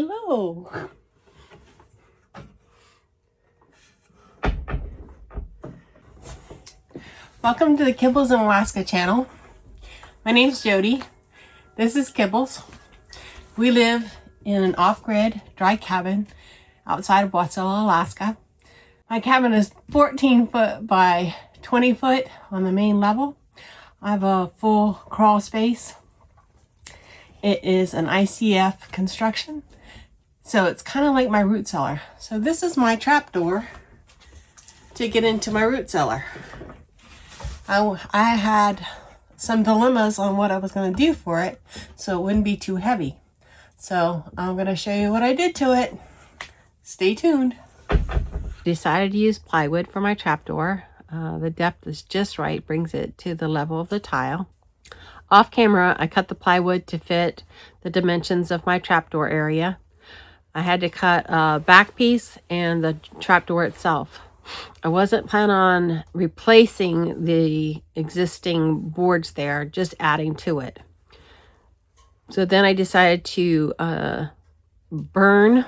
Hello. Welcome to the Kibbles in Alaska channel. My name's Jody. This is Kibbles. We live in an off-grid dry cabin outside of Wasilla, Alaska. My cabin is 14 foot by 20 foot on the main level. I have a full crawl space. It is an ICF construction, so it's kind of like my root cellar. So this is my trapdoor to get into my root cellar. I had some dilemmas on what I was going to do for it so it wouldn't be too heavy. So I'm going to show you what I did to it. Stay tuned. Decided to use plywood for my trapdoor. The depth is just right, brings it to the level of the tile. Off camera, I cut the plywood to fit the dimensions of my trapdoor area. I had to cut a back piece and the trapdoor itself. I wasn't planning on replacing the existing boards there, just adding to it. So then I decided to burn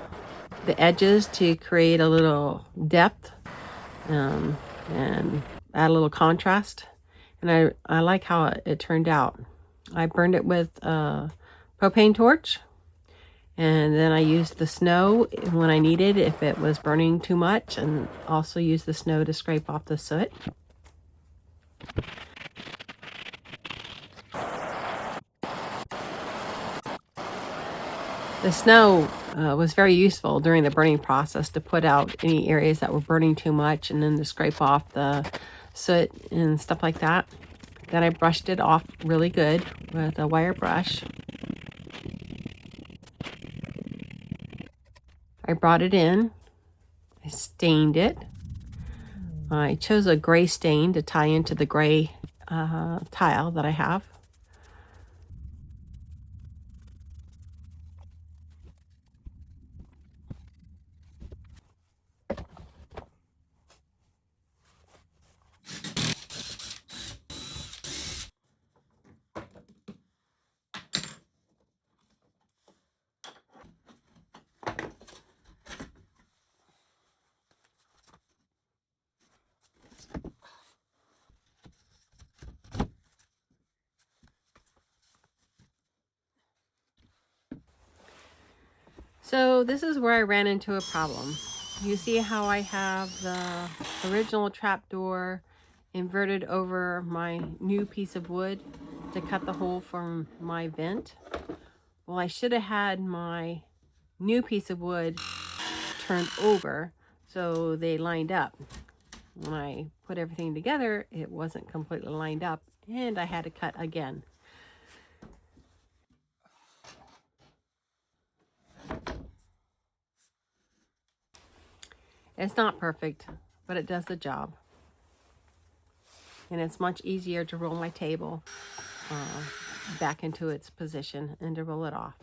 the edges to create a little depth and add a little contrast. And I like how it turned out. I burned it with a propane torch, and then I used the snow when I needed if it was burning too much, and also used the snow to scrape off the soot. The snow was very useful during the burning process to put out any areas that were burning too much, and then to scrape off the soot and stuff like that. Then I brushed it off really good with a wire brush. I brought it in, I stained it. I chose a gray stain to tie into the gray tile that I have. So this is where I ran into a problem. You see how I have the original trapdoor inverted over my new piece of wood to cut the hole from my vent? Well, I should have had my new piece of wood turned over so they lined up. When I put everything together, it wasn't completely lined up, and I had to cut again. It's not perfect, but it does the job. And it's much easier to roll my table back into its position and to roll it off.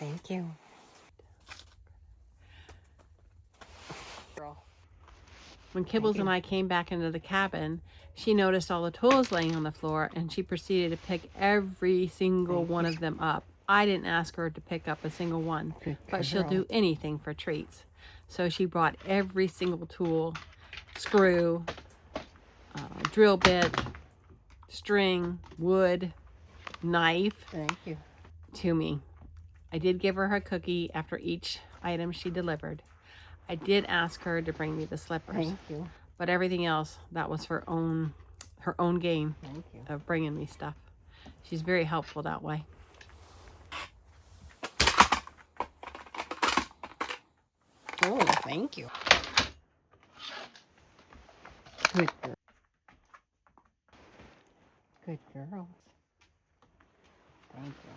Thank you. When Kibbles and I came back into the cabin, she noticed all the tools laying on the floor, and she proceeded to pick every single one of them up. I didn't ask her to pick up a single one, but she'll do anything for treats. So she brought every single tool, screw, drill bit, string, wood, knife. Thank you. To me. I did give her a cookie after each item she delivered. I did ask her to bring me the slippers. Thank you. But everything else, that was her own game. Thank you. Of bringing me stuff. She's very helpful that way. Oh, thank you. Good girl. Good girls. Thank you.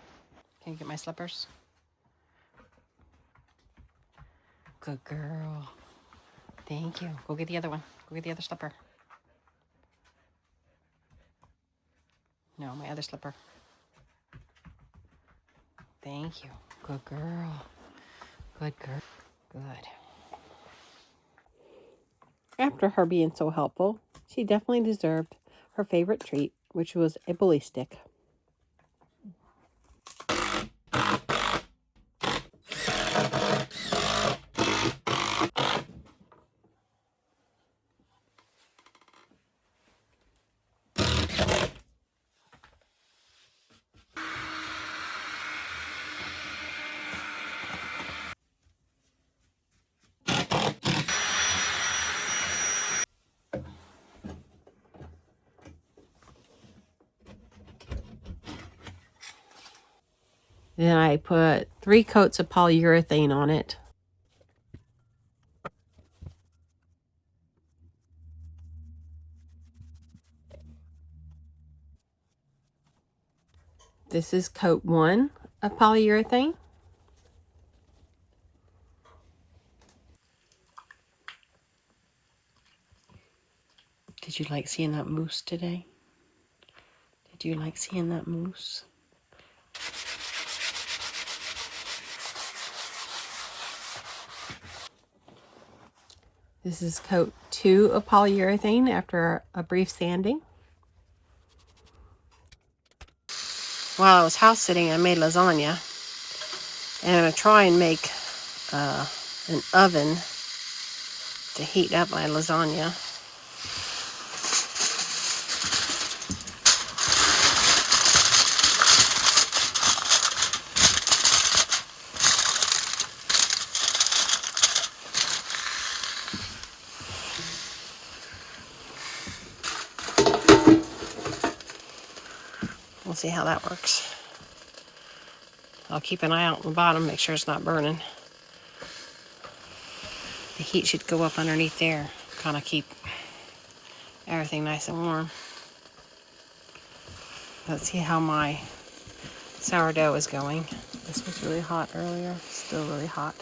Can you get my slippers? Good girl. Thank you. Go get the other one. Go get the other slipper. No, my other slipper. Thank you. Good girl. Good girl. Good. After her being so helpful, she definitely deserved her favorite treat, which was a bully stick. Then I put 3 coats of polyurethane on it. This is coat 1 of polyurethane. Did you like seeing that moose today? Did you like seeing that moose? This is coat 2 of polyurethane after a brief sanding. While I was house sitting, I made lasagna. And I'm going to try and make an oven to heat up my lasagna. We'll see how that works. I'll keep an eye out on the bottom, make sure it's not burning. The heat should go up underneath there, kind of keep everything nice and warm. Let's see how my sourdough is going. This was really hot earlier, still really hot.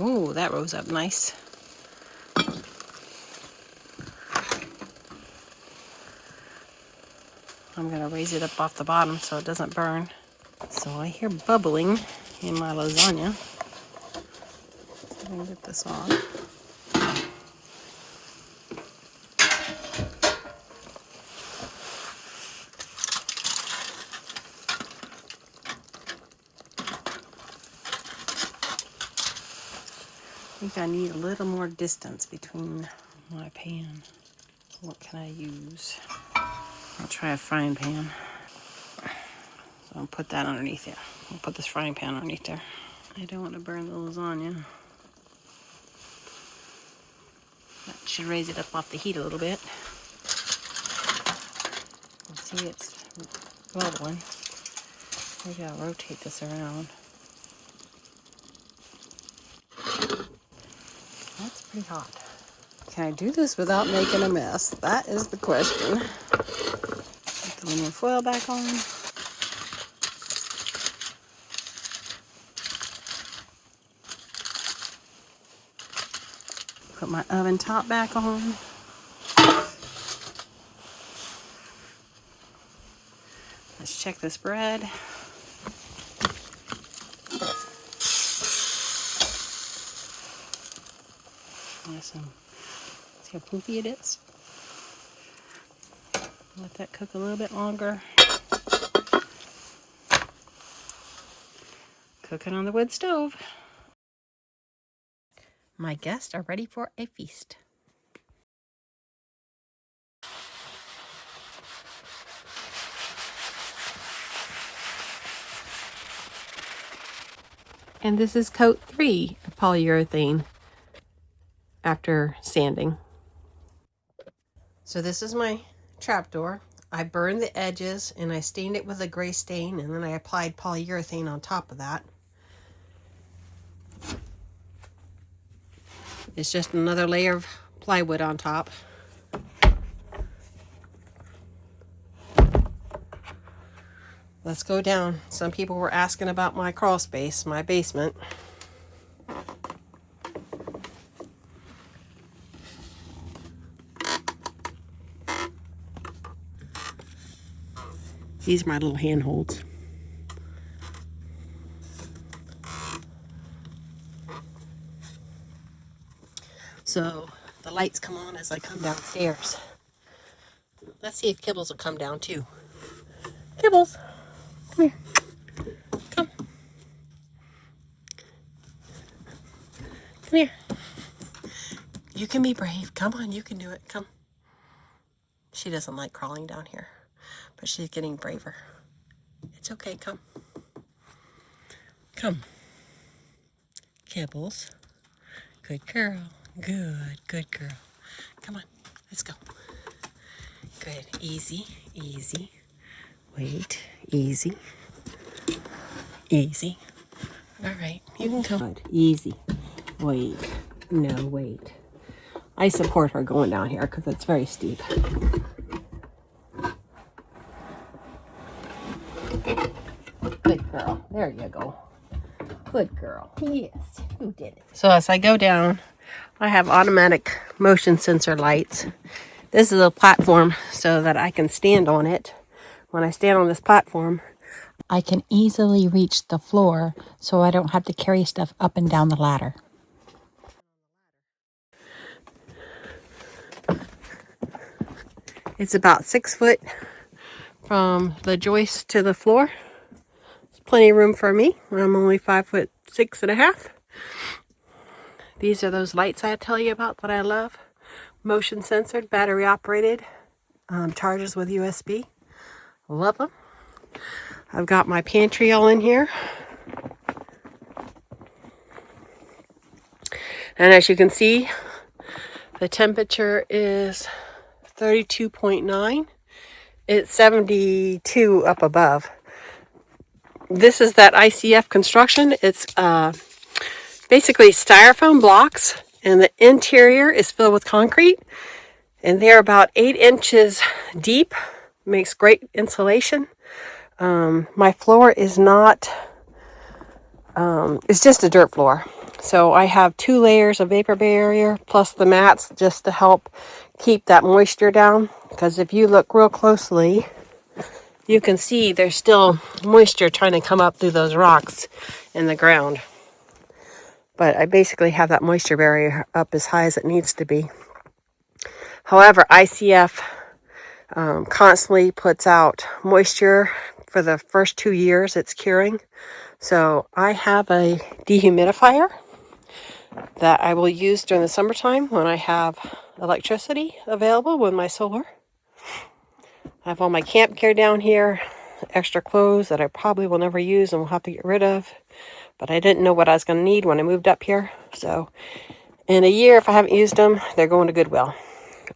Ooh, that rose up nice. I'm going to raise it up off the bottom so it doesn't burn. So I hear bubbling in my lasagna. So I'm going to get this off. I think I need a little more distance between my pan. What can I use? I'll try a frying pan. So I'll put that underneath there. I'll put this frying pan underneath there. I don't want to burn the lasagna. That should raise it up off the heat a little bit. See, it's bubbling. Maybe I'll rotate this around. That's pretty hot. Can I do this without making a mess? That is the question. Put the aluminum foil back on. Put my oven top back on. Let's check this bread. See how poofy it is. Let that cook a little bit longer. Cooking on the wood stove. My guests are ready for a feast. And this is coat 3 of polyurethane after sanding. So this is my trapdoor. I burned the edges and I stained it with a gray stain, and then I applied polyurethane on top of that. It's just another layer of plywood on top. Let's go down. Some people were asking about my crawl space, my basement. These are my little handholds. So the lights come on as I come downstairs. Let's see if Kibbles will come down too. Kibbles, come here. Come. Come here. You can be brave. Come on, you can do it. Come. She doesn't like crawling down here, but she's getting braver. It's okay. Come. Come. Kibbles. Good girl. Good girl. Come on. Let's go. Good. Easy. Easy. Wait. Easy. Easy. All right. You can come. Good. Easy. Wait. No, wait. I support her going down here because it's very steep. Good girl. There you go. Good girl. Yes, you did it. So as I go down, I have automatic motion sensor lights. This is a platform so that I can stand on it. When I stand on this platform, I can easily reach the floor so I don't have to carry stuff up and down the ladder. it's about 6 foot from the joist to the floor. It's plenty of room for me. I'm only 5'6.5". These are those lights I tell you about that I love. Motion sensored, battery operated, charges with USB. Love them. I've got my pantry all in here. And as you can see, the temperature is 32.9. It's 72 up above. This is that ICF construction. It's basically styrofoam blocks, and the interior is filled with concrete. And they're about 8 inches deep. Makes great insulation. My floor is not, it's just a dirt floor. So I have 2 layers of vapor barrier plus the mats just to help keep that moisture down. Because if you look real closely, you can see there's still moisture trying to come up through those rocks in the ground. But I basically have that moisture barrier up as high as it needs to be. However, ICF constantly puts out moisture for the first 2 years it's curing. So I have a dehumidifier that I will use during the summertime when I have electricity available with my solar. I have all my camp gear down here, extra clothes that I probably will never use and will have to get rid of. But I didn't know what I was going to need when I moved up here. So in a year, if I haven't used them, they're going to Goodwill.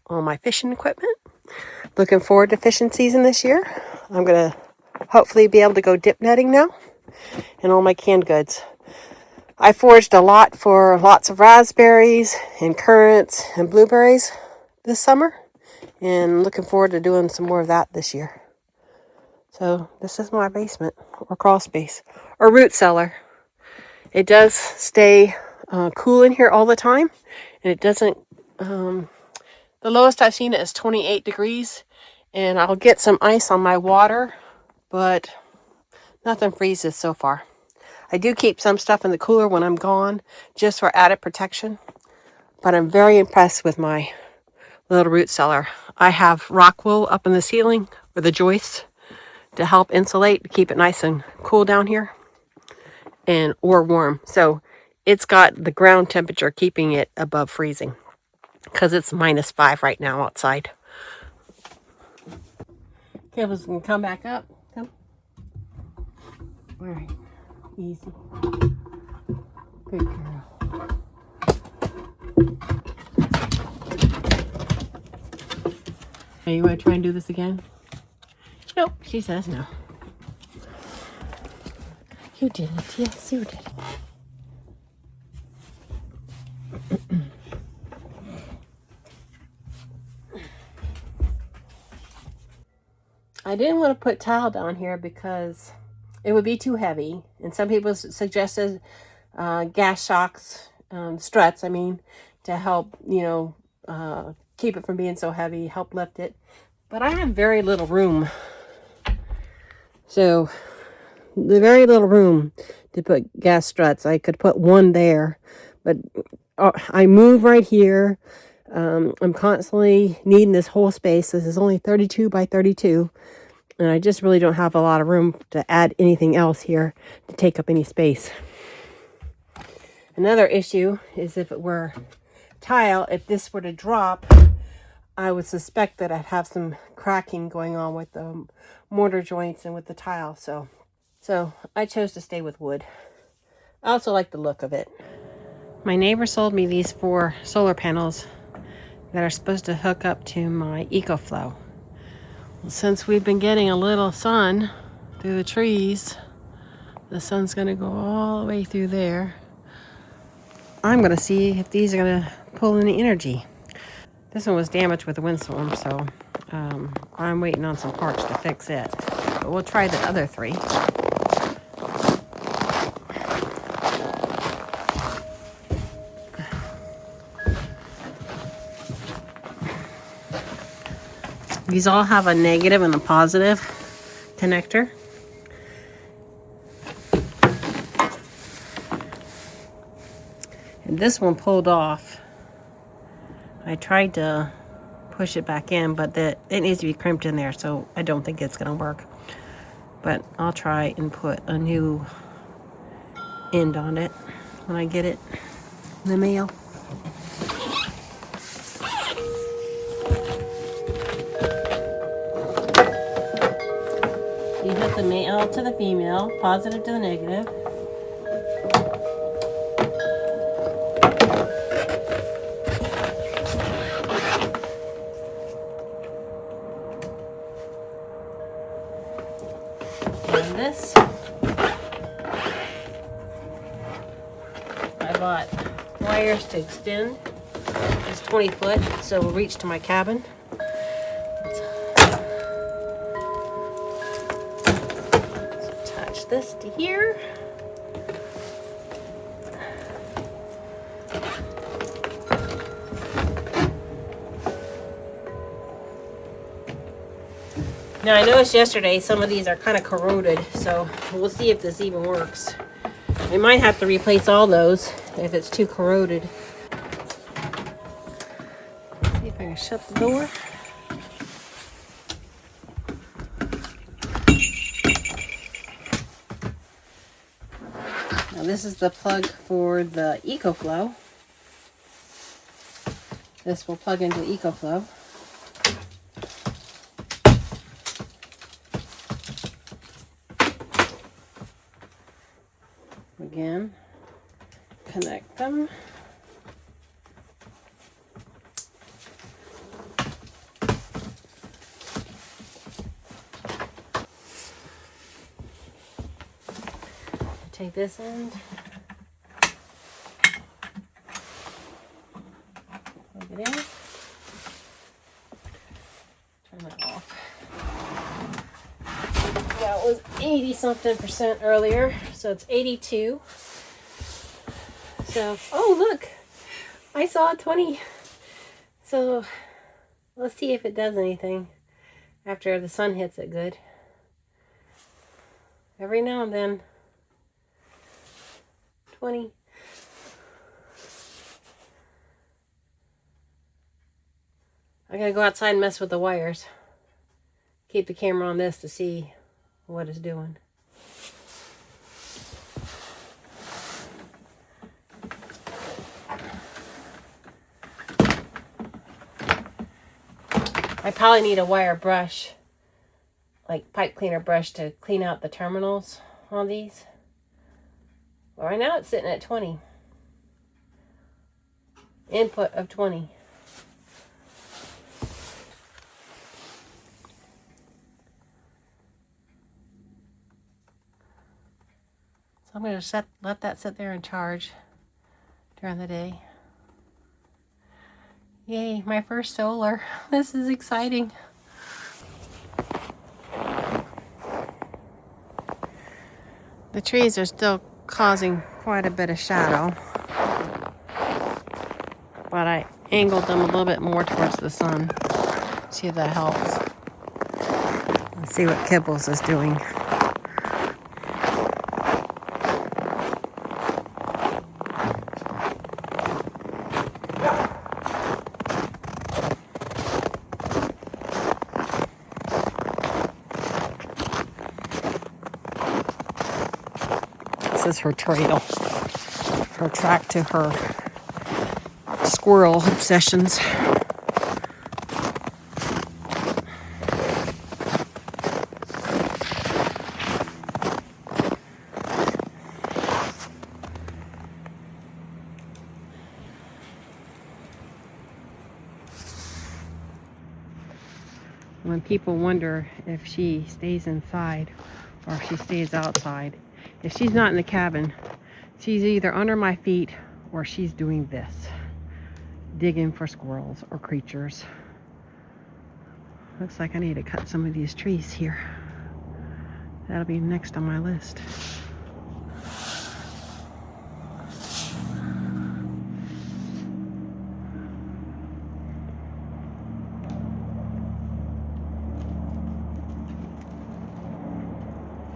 All my fishing equipment. Looking forward to fishing season this year. I'm going to hopefully be able to go dip netting now. And all my canned goods. I foraged a lot for lots of raspberries and currants and blueberries this summer. And looking forward to doing some more of that this year. So this is my basement or crawl space or root cellar. It does stay cool in here all the time. And it doesn't, the lowest I've seen it is 28 degrees. And I'll get some ice on my water, but nothing freezes so far. I do keep some stuff in the cooler when I'm gone, just for added protection. But I'm very impressed with my little root cellar. I have rock wool up in the ceiling for the joists to help insulate, to keep it nice and cool down here. and or warm. So it's got the ground temperature keeping it above freezing because it's -5 right now outside. Kibbles can come back up. Come. All right. Easy. Good girl. Hey, you want to try and do this again? Nope, she says no. You didn't. Yes, you did. I didn't want to put tile down here because it would be too heavy. And some people suggested gas shocks, struts, I mean, to help, keep it from being so heavy, help lift it. But I have very little room. So, the very little room to put gas struts. I could put one there, but I move right here. I'm constantly needing this whole space. This is only 32 by 32. And I just really don't have a lot of room to add anything else here to take up any space. Another issue is if it were tile, if this were to drop, I would suspect that I'd have some cracking going on with the mortar joints and with the tile. So I chose to stay with wood. I also like the look of it. My neighbor sold me these 4 solar panels that are supposed to hook up to my EcoFlow. Well, since we've been getting a little sun through the trees, the sun's going to go all the way through there. I'm going to see if these are going to pull any energy. This one was damaged with the windstorm, so I'm waiting on some parts to fix it. But we'll try the other 3. These all have a negative and a positive connector. And this one pulled off. I tried to push it back in, but it needs to be crimped in there, so I don't think it's going to work. But I'll try and put a new end on it when I get it in the mail. You hit the male to the female, positive to the negative. And this, I bought wires to extend. It's 20 foot, so we'll reach to my cabin. Attach this to here. Now I noticed yesterday some of these are kind of corroded, so we'll see if this even works. I might have to replace all those if it's too corroded. See if I can shut the door. Now this is the plug for the EcoFlow. This will plug into the EcoFlow. Again, connect them. Take this end. Plug it in. Turn that off. That was 80-something% earlier, so it's 82. So, oh look, I saw 20. So let's see if it does anything after the sun hits it good. Every now and then, 20. I gotta go outside and mess with the wires. Keep the camera on this to see what it's doing. I probably need a wire brush, like pipe cleaner brush, to clean out the terminals on these. But right now it's sitting at 20. Input of 20. So I'm going to let that sit there and charge during the day. Yay, my first solar. This is exciting. The trees are still causing quite a bit of shadow, but I angled them a little bit more towards the sun. See if that helps. Let's see what Kibbles is doing. This is her trail, her track to her squirrel obsessions. When people wonder if she stays inside or if she stays outside, if she's not in the cabin, she's either under my feet or she's doing this, digging for squirrels or creatures. Looks like I need to cut some of these trees here. That'll be next on my list.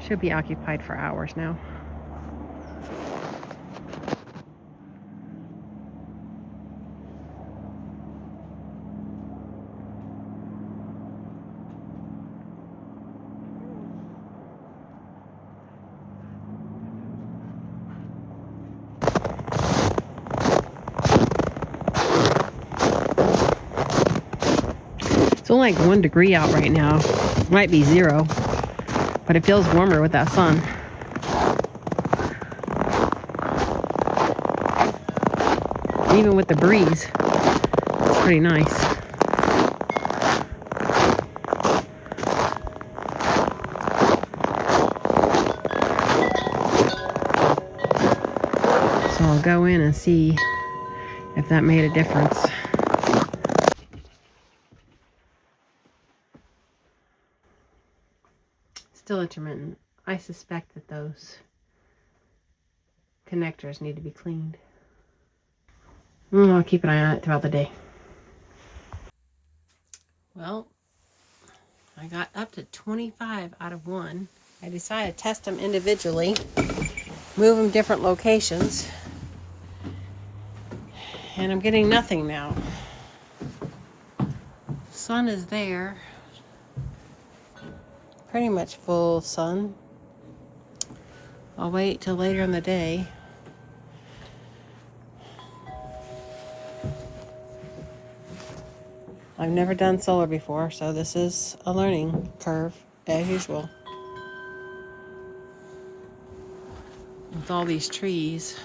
Should be occupied for hours now. It's only like 1 degree out right now. Might be 0, but it feels warmer with that sun. Even with the breeze, it's pretty nice. So I'll go in and see if that made a difference. Still intermittent. I suspect that those connectors need to be cleaned. I'll keep an eye on it throughout the day. Well, I got up to 25 out of 1. I decided to test them individually, move them different locations, and I'm getting nothing now. Sun is there. Pretty much full sun. I'll wait till later in the day. I've never done solar before, so this is a learning curve, as usual. With all these trees,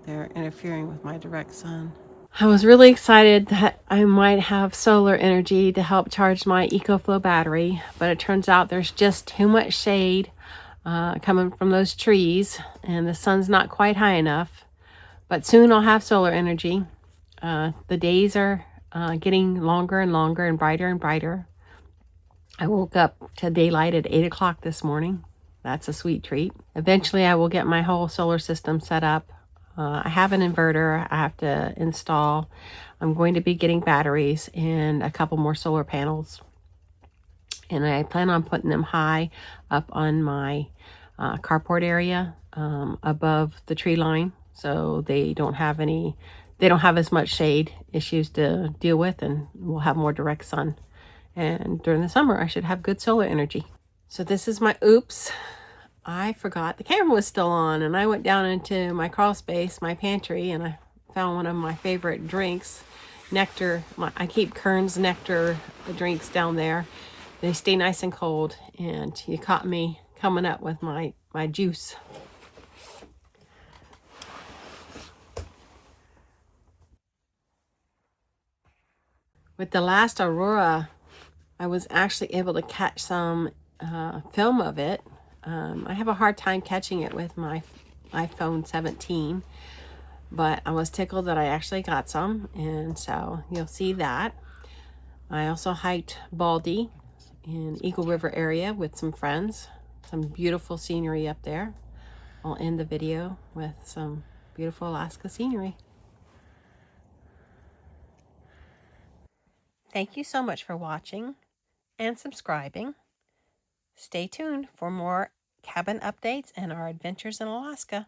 they're interfering with my direct sun. I was really excited that I might have solar energy to help charge my EcoFlow battery, but it turns out there's just too much shade coming from those trees, and the sun's not quite high enough. But soon I'll have solar energy. The days are getting longer and longer and brighter. I woke up to daylight at 8 o'clock this morning. That's a sweet treat. Eventually I will get my whole solar system set up. I have an inverter I have to install. I'm going to be getting batteries and a couple more solar panels. And I plan on putting them high up on my carport area above the tree line, so they don't have as much shade issues to deal with, and we'll have more direct sun. And during the summer, I should have good solar energy. So this is my oops. I forgot the camera was still on, and I went down into my crawl space, my pantry, and I found one of my favorite drinks. nectar. I keep Kern's nectar drinks down there. They stay nice and cold, and you caught me coming up with my juice. With the last aurora, I was actually able to catch some film of it. I have a hard time catching it with my iPhone 17, but I was tickled that I actually got some, and so you'll see that. I also hiked Baldy in Eagle River area with some friends. Some beautiful scenery up there. I'll end the video with some beautiful Alaska scenery. Thank you so much for watching and subscribing. Stay tuned for more cabin updates and our adventures in Alaska.